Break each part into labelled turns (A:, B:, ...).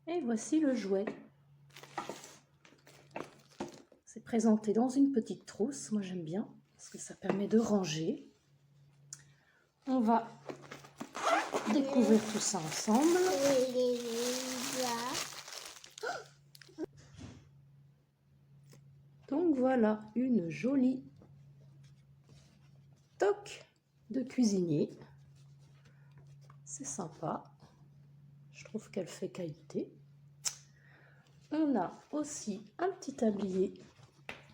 A: Et voici le jouet. C'est présenté dans une petite trousse. Moi, j'aime bien parce que ça permet de ranger. On va découvrir tout ça ensemble. Donc voilà, une jolie toque de cuisinier. C'est sympa. Je trouve qu'elle fait qualité. On a aussi un petit tablier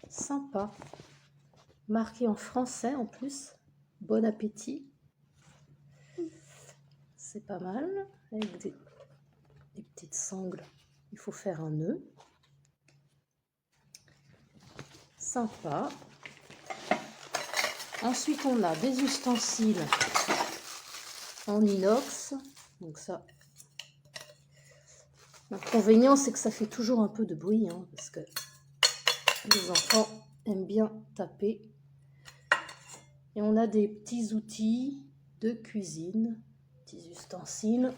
A: sympa, marqué en français en plus. Bon appétit. C'est pas mal. Avec des petites sangles. Il faut faire un nœud. Sympa. Ensuite, on a des ustensiles en inox. Donc ça, l'inconvénient, c'est que ça fait toujours un peu de bruit, hein, parce que les enfants aiment bien taper. Et on a des petits outils de cuisine, petits ustensiles.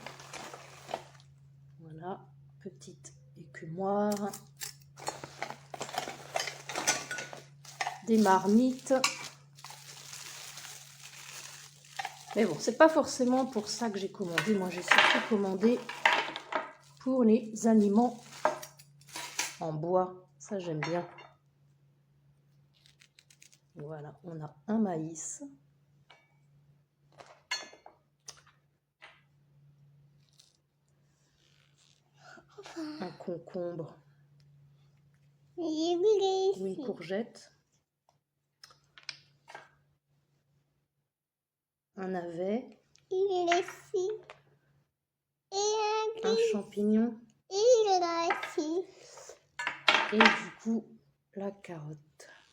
A: Voilà, petite écumoire, des marmites. Mais bon, c'est pas forcément pour ça que j'ai commandé. Moi, j'ai surtout commandé pour les aliments en bois. Ça, j'aime bien. Voilà, on a un maïs. Un concombre. Ou une courgette. Un navet. Un champignon. Et du coup, la carotte.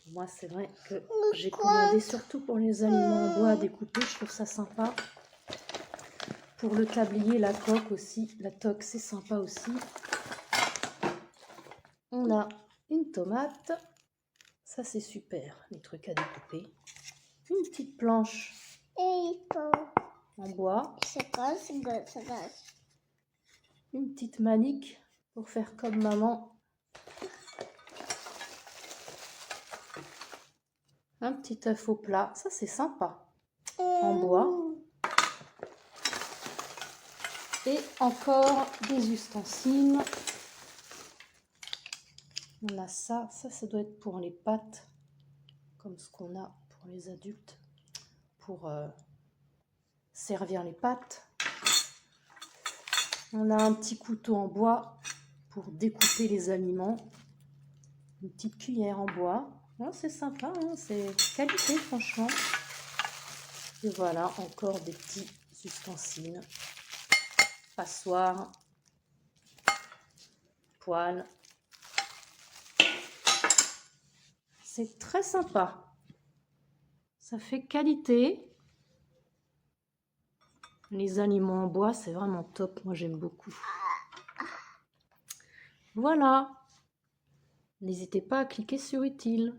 A: Moi, c'est vrai que j'ai commandé surtout pour les aliments en bois à découper. Je trouve ça sympa. Pour le tablier, la coque aussi. La toque, c'est sympa aussi. On a une tomate. Ça, c'est super, les trucs à découper. Une petite planche en bois. Une petite manique pour faire comme maman. Un petit œuf au plat. Ça, c'est sympa. En bois. Et encore des ustensiles. On a ça. Ça doit être pour les pâtes. Comme ce qu'on a pour les adultes. Pour servir les pâtes. On a un petit couteau en bois pour découper les aliments. Une petite cuillère en bois. Oh, c'est sympa, hein, c'est qualité franchement. Et voilà, encore des petits ustensiles. Passoire. Poêle. C'est très sympa. Ça fait qualité. Les aliments en bois, c'est vraiment top. Moi, j'aime beaucoup. Voilà. N'hésitez pas à cliquer sur utile.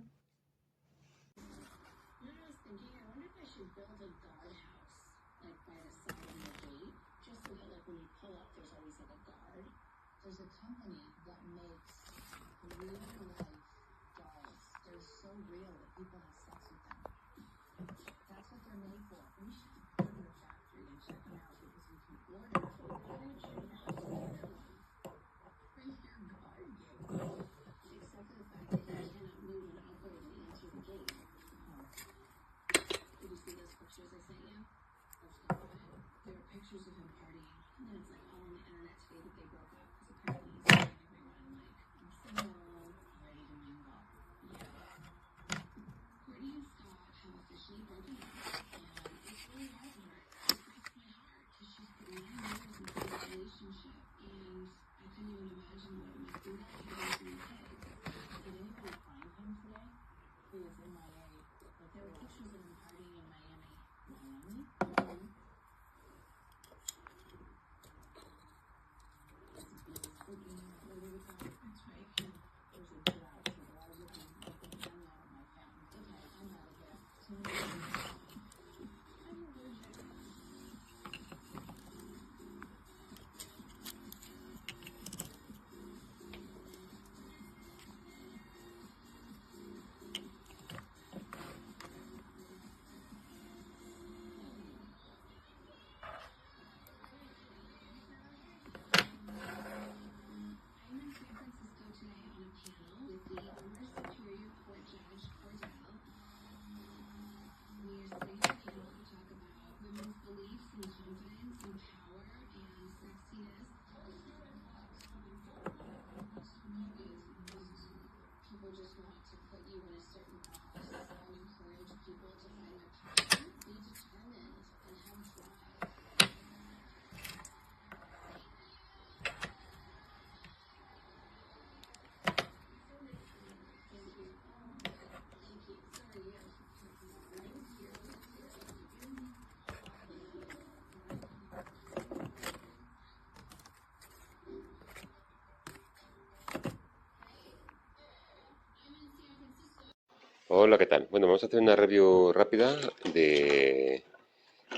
B: Hola, ¿qué tal? Bueno, vamos a hacer una review rápida de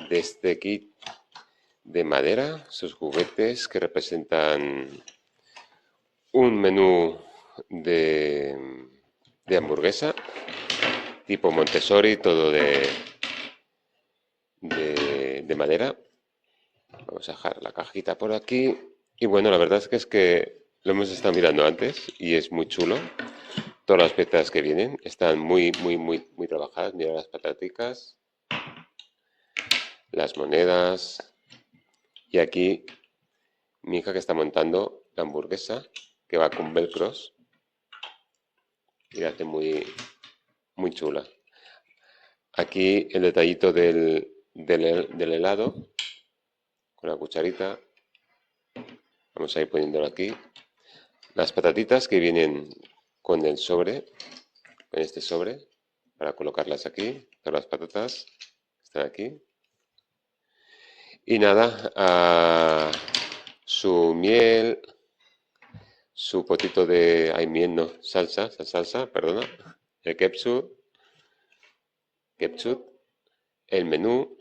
B: este kit de madera, sus juguetes que representan un menú de, de hamburguesa tipo Montessori, todo de madera. Vamos a dejar la cajita por aquí. Y bueno, la verdad es que lo hemos estado mirando antes y es muy chulo. Todas las piezas que vienen están muy trabajadas. Mira las pataticas, las monedas. Y aquí mi hija que está montando la hamburguesa, que va con velcros y la hace muy chula. Aquí el detallito del helado, con la cucharita. Vamos a ir poniéndolo aquí. Las patatitas que vienen con el sobre, con este sobre, para colocarlas aquí. Todas las patatas están aquí. Y nada, su miel, su potito de, ay, miel no, salsa, perdona, el ketchup, el menú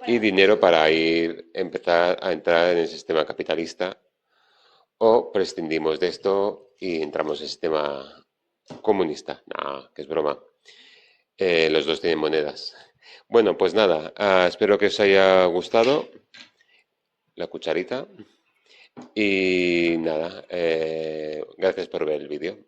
B: y dinero para empezar a entrar en el sistema capitalista o prescindimos de esto y entramos en el sistema comunista. No, que es broma. Los dos tienen monedas. Bueno, pues nada, espero que os haya gustado la cucharita y nada, gracias por ver el vídeo.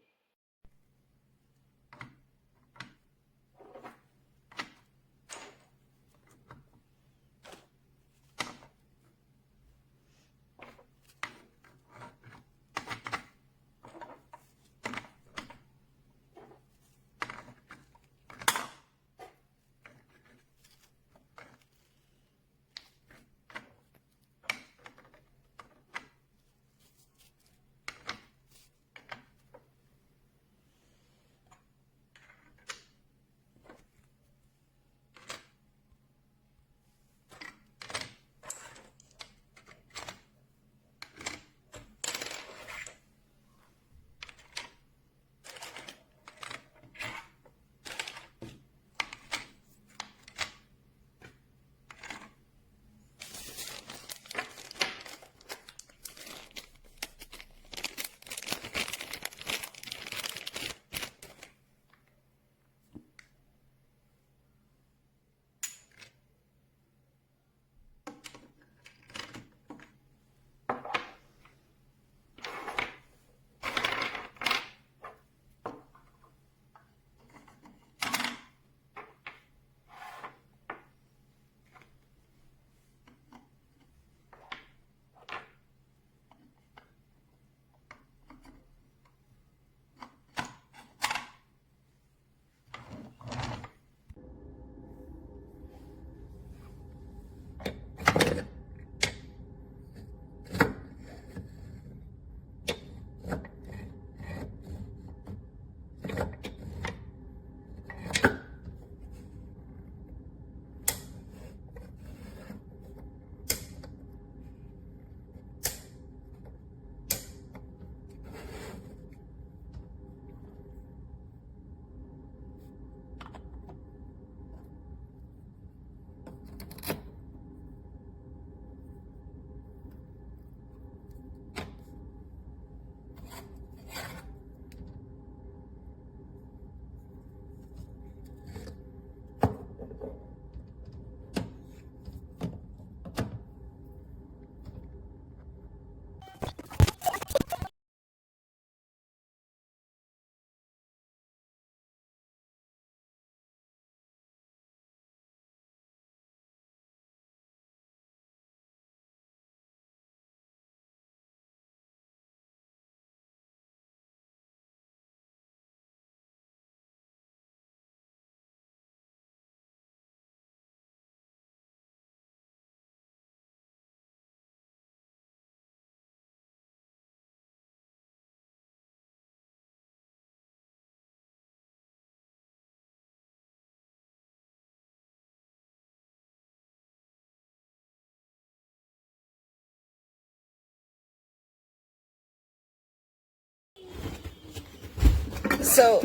C: So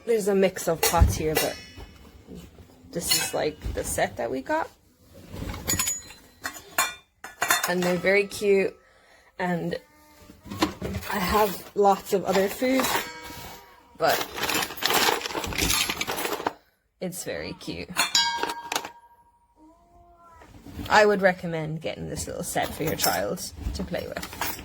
C: there's a mix of pots here, but this is like the set that we got. And they're very cute, and I have lots of other food, but it's very cute. I would recommend getting this little set for your child to play with.